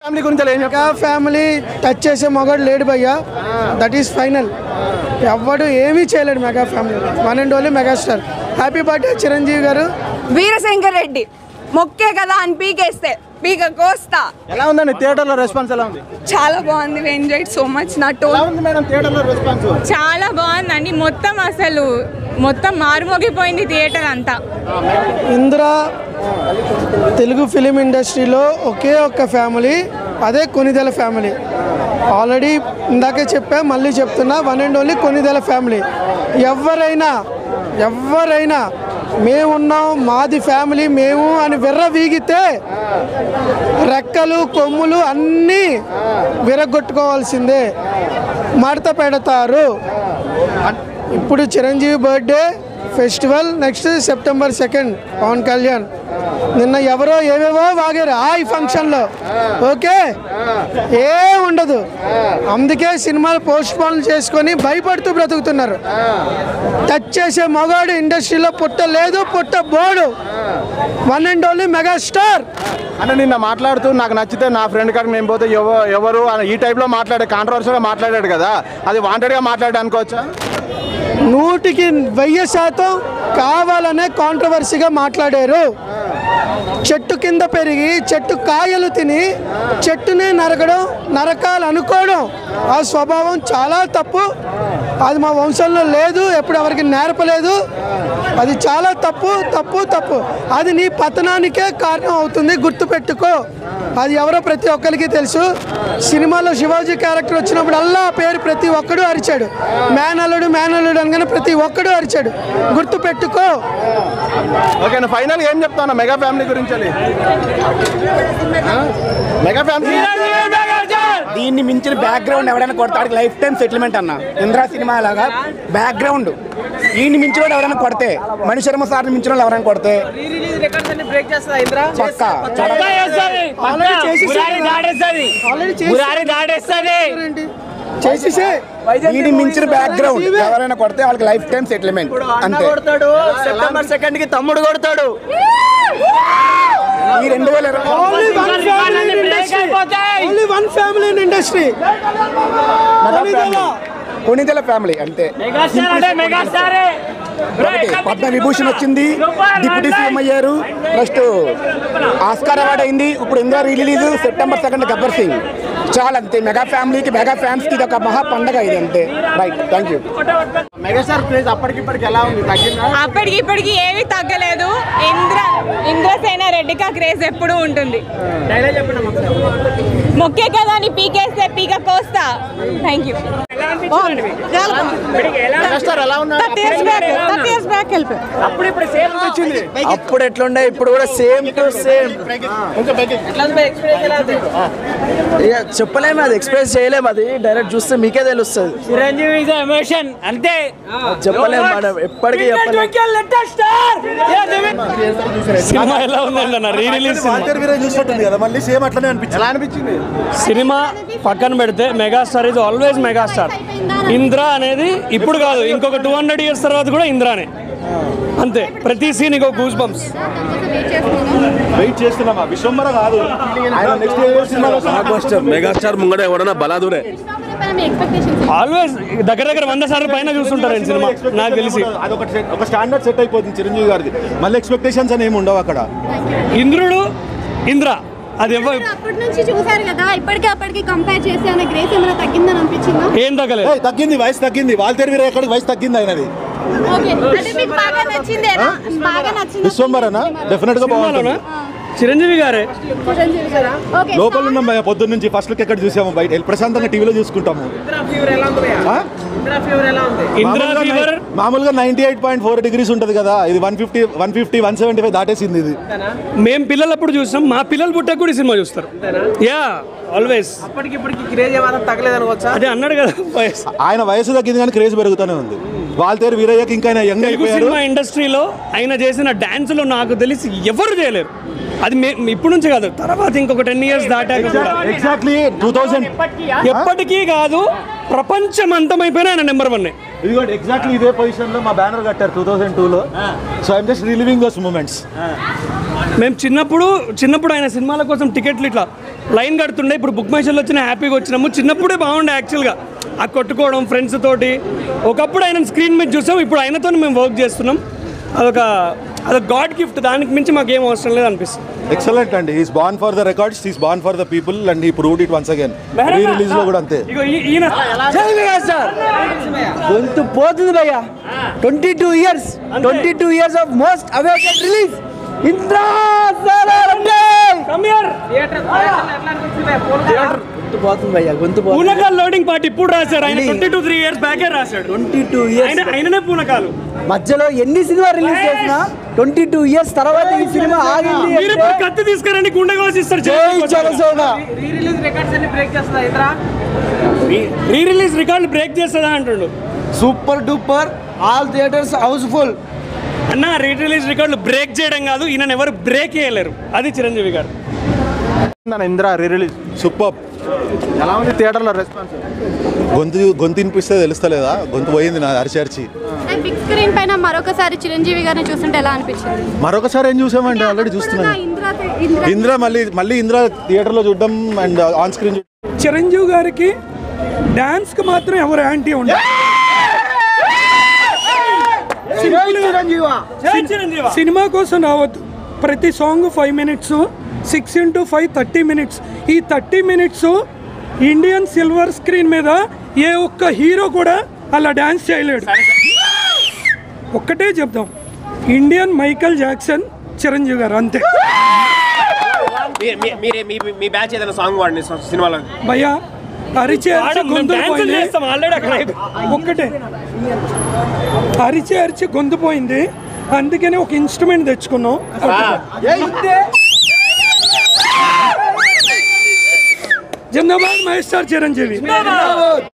Family గురించి mega family touch చేసే మొగాడు లేడు భయ్యా, దట్ ఈస్ ఫైనల్. ఎవ్వడు ఏమీ చేయలేడు mega family. One and only megastar. Happy birthday Chiranjeevi గారు. వీరశంకర్ రెడ్డి మొక్కే కదా అని పీకేస్తే పీక కోస్తా. ఎలా ఉందండి థియేటర్లో రెస్పాన్స్? ఎలా ఉంది? చాలా బాగుంది. We enjoyed so much. నా టోన్ ఎలా ఉంది మేడం థియేటర్లో రెస్పాన్స్? చాలా బాగుందండి. మొత్తం మారుమోగిపోయింది థియేటర్ అంతా. ఇంద్ర తెలుగు ఫిలిం ఇండస్ట్రీలో ఒకే ఒక్క ఫ్యామిలీ, అదే కొనిదెల ఫ్యామిలీ. ఆల్రెడీ ఇందాకే చెప్పా, మళ్ళీ చెప్తున్నా, one and only Konidela family. ఎవరైనా మేమున్నాం, మాది ఫ్యామిలీ, మేము అని వీగితే రెక్కలు కొమ్ములు అన్నీ విరగొట్టుకోవాల్సిందే, మడత పెడతారు. ఇప్పుడు Chiranjeevi birthday festival next September 2 Pawan Kalyan. నిన్న ఎవరో ఏవేవో వాగారు ఈ ఫంక్షన్లో. ఓకే, ఉండదు. అందుకే సినిమాలు పోస్ట్పోన్ చేసుకొని భయపడుతూ బ్రతుకుతున్నారు. టచ్ చేసే మగాడు ఇండస్ట్రీలో పుట్టలేదు, పుట్టబోడు. One and only megastar. అంటే నిన్న మాట్లాడుతూ నాకు నచ్చితే నా ఫ్రెండ్ కాడికి మేము పోతే ఎవరు ఈ టైప్లో మాట్లాడే కాంట్రవర్సీగా మాట్లాడాడు కదా, అది వాంటెడ్గా మాట్లాడే అనుకోవచ్చా? 100% కావాలనే కాంట్రవర్సీగా మాట్లాడారు. చెట్టు కింద పెరిగి చెట్టు కాయలు తిని చెట్టునే నరకాలు అనుకోవడం ఆ స్వభావం చాలా తప్పు. అది మా వంశంలో లేదు, ఎప్పుడు ఎవరికి నేర్పలేదు. అది చాలా తప్పు. అది నీ పతనానికే కారణం అవుతుంది, గుర్తుపెట్టుకో. అది ఎవరో ప్రతి ఒక్కరికి తెలుసు. సినిమాలో శివాజీ క్యారెక్టర్ వచ్చినప్పుడు అల్లా పేరు ప్రతి ఒక్కడు అరిచాడు. మేనల్లుడు అనగానే ప్రతి ఒక్కడు అరిచాడు, గుర్తుపెట్టుకో. ఓకే, ఫైనల్ ఏం చెప్తాను మెగా ఫ్యామిలీ గురించి? మెగా ఫ్యామిలీ దీన్ని మించిన బ్యాక్గ్రౌండ్ ఎవరైనా కొడతాడు లైఫ్ టైం సెటిల్మెంట్ అన్న. ఇంద్రా సినిమా లాగా బ్యాక్గ్రౌండ్ దీన్ని మించిన వాడు ఎవరైనా కొడితే, మణిశర్మ సార్ని మించిన వాళ్ళు ఎవరైనా కొడితే దీన్ని మించిన బ్యాక్గ్రౌండ్ ఎవరైనా కొడితే వాళ్ళకి లైఫ్ టైం సెటిల్మెంట్ అంతే. September 2 తమ్ముడు కొడతాడు. ఈ 2020 కొనిదెల ఫ్యామిలీ అంతే. పద్మ విభూషణ్ వచ్చింది, డిప్యూటీ సీఎం అయ్యారు, నెక్స్ట్ ఆస్కార్ అవార్డ్ అయింది. ఇప్పుడు ఇంద్రా రిలీజ్ September 2 గబ్బర్ సింగ్. చాలా అంతే. మెగా ఫ్యామిలీకి, మెగా ఫ్యాన్స్ కి ఇది ఒక మహా పండగ ఇది అంతే. Right, thank you. Megastar craze అప్పటికిప్పటికి ఎలా ఉంది? అప్పటికిప్పటికి ఏమీ తగ్గలేదు. ఇంద్రసేన రెడ్డికి క్రేజ్ ఎప్పుడు ఉంటుంది. మొక్కే కదా అని పీకేస్తే పీక కోస్తా. Thank you. అప్పుడు ఎట్లుండే, ఇప్పుడు కూడా సేమ్ టు సేమ్. చెప్పలేము, అది ఎక్స్ప్రెస్ చేయలేము, అది డైరెక్ట్ చూస్తే మీకే తెలుస్తుంది. చిరంజీవి ఇస్ ఎమోషన్ అంతే, చెప్పలేము మనం, ఎప్పటికీ చెప్పలేము. సినిమా ఎలా ఉందండి? రీ రిలీజ్ అనిపించింది. సినిమా పక్కన పెడితే megastar is always megastar. Indra అనేది ఇప్పుడు కాదు, ఇంకొక 200 years తర్వాత కూడా ఇంద్రానే అంతే. ప్రతి సీన్ ఇంకో గూస్ బంప్స్. వెయిట్ చేస్తున్నామా? విశ్వంబర కాదు, మెగాస్టార్ ముంగడ ఎవడన్నా బలాదురే. ఆల్వేస్ దగ్గర 100 సార్లు పైన చూస్తుంటారు ఈ సినిమా నాకు తెలిసి. ఒక స్టాండర్డ్ సెట్ అయిపోతుంది చిరంజీవి గారిది. మళ్ళీ ఎక్స్పెక్టేషన్స్ అని ఏమి ఉండవు అక్కడ. ఇంద్రుడు ఇంద్రా అది అప్పటి నుంచి చూసారు కదా, అప్పటికి కంపేర్ చేసి ఆయన గ్రేస్ ఏమైనా తగ్గిందని అనిపించిందా? ఏం తగ్గలేదు, తగ్గింది, వయసు తగ్గింది. వాల్తేరు వీర ఎక్కడికి వయసు తగ్గింది ఆయనది. విశ్వంబరనా డెఫినెట్ గా బాగుంటుంది. చిరంజీవి గారే లోపల ఉన్నాం పొద్దున్న నుంచి. ఫస్ట్ లుక్ ఎక్కడ చూసాము, బయట ప్రశాంతంగా టీవీలో చూసుకుంటాము. మామూలుగా 98.4 degrees ఉంటది కదా, ఇది 150, 175 దాటేసింది. ఇది మేము పిల్లలప్పుడు చూసాం, మా పిల్లలు పుట్టాక కూడా సినిమా చూస్తారు. Yeah always. అదే అన్నాడు కదా, ఆయన వయసు తగ్గింది కానీ క్రేజ్ పెరుగుతూనే ఉంది. వాల్తేరు వీరయ్యకి ఇంకా యంగ్ అయిపోయారు. సినిమా ఇండస్ట్రీలో ఆయన చేసిన డాన్సులు నాకు తెలిసి ఎవరు చేయలేరు. అది ఇప్పుడు నుంచి కాదు, తర్వాత ఇంకొక 10 years దాటాక ఎగ్జాక్ట్లీ 2000 ఎప్పటికీ కాదు, ప్రపంచం అంతమైపోయినా ఆయన నెంబర్ 1. ఇదిగోండి ఎగ్జాక్ట్లీ ఇదే పొజిషన్ లో మా బ్యానర్ కట్టారు 2002లో. So I'm just reliving those moments. మేము చిన్నప్పుడు ఆయన సినిమాల కోసం టికెట్లు ఇట్లా లైన్ కడుతుండే, ఇప్పుడు బుక్ మై షోలో వచ్చిన హ్యాపీగా వచ్చినాము. చిన్నప్పుడే బాగుండే యాక్చువల్గా ఆ కొట్టుకోవడం ఫ్రెండ్స్ తోటి. ఒకప్పుడు ఆయన స్క్రీన్ మీద చూసాం, ఇప్పుడు ఆయనతో మేము వర్క్ చేస్తున్నాం. అదొక గాడ్ గిఫ్ట్, దానికి మించి మాకు ఏం అవసరం లేదు అనిపిస్తుంది. ఎక్సలెంట్ అండి. He's born for the records, he's born for the people and he proved it once again. Re release లో కూడా అంతే. ఈయన గొంతు పోతుంది భయ్యా. 22 years of most awaited release Indra పోతుంది భయ్యా. గొంతు పూనకాలు లోడింగ్ పార్ట్ ఇప్పుడు రాశారు ఆయన. 22-3 years బ్యాకే రాశాడు. 22 years ఆయననే పూనకాలు. మధ్యలో ఎన్ని సినిమా రిలీజ్ చేసినా 22 years తర్వాత ఈ సినిమా ఆగింది. మీరు ఇప్పుడు కత్తి తీసుకురండి, గుండె కోసిస్తారు. రీ రిలీజ్ రికార్డులు బ్రేక్ చేస్తుందా అంటుండు. Super duper, all theatres housefull. అన్న రీ రిలీజ్ రికార్డులు బ్రేక్ చేయడం కాదు, ఈయన ఎవరు బ్రేక్ చేయలేరు. అది చిరంజీవి గారు. Indra re release super. ఎలా ఉంది థియేటర్లో రెస్పాన్స్? గొంతు వినిపిస్తే తెలుస్తలేదా? గొంతు పోయింది నా అరిచి. బిగ్ స్క్రీన్ పైన మరొకసారి చిరంజీవి గారిని చూస్తుంటే ఎలా అనిపించింది? మరొకసారి ఏం చూసామంటే ఆల్రెడీ చూస్తున్నాను. ఇంద్ర మళ్ళీ ఇంద్ర థియేటర్లో చూడడం అండ్ ఆన్ స్క్రీన్. చిరంజీవి గారికి డాన్స్కి మాత్రం ఎవరు యాంటీ ఉండదు. సినిమా కోసం రావద్దు. ప్రతి సాంగ్ 5 minutes, 6 into 5 30 minutes. ఈ 30 minutes ఇండియన్ సిల్వర్ స్క్రీన్ మీద ఏ ఒక్క హీరో కూడా అలా డాన్స్ చేయలేడు. ఒక్కటే చెప్దాం, ఇండియన్ మైకల్ జాక్సన్ చిరంజీవి గారు, అంతే. భయ్యా అరిచే ఒక్కటే అరిచి గొంతు పోయింది, అందుకనే ఒక ఇన్స్ట్రుమెంట్ తెచ్చుకున్నాం. జిందాబాద్ మహేష్ సార్ చిరంజీవి.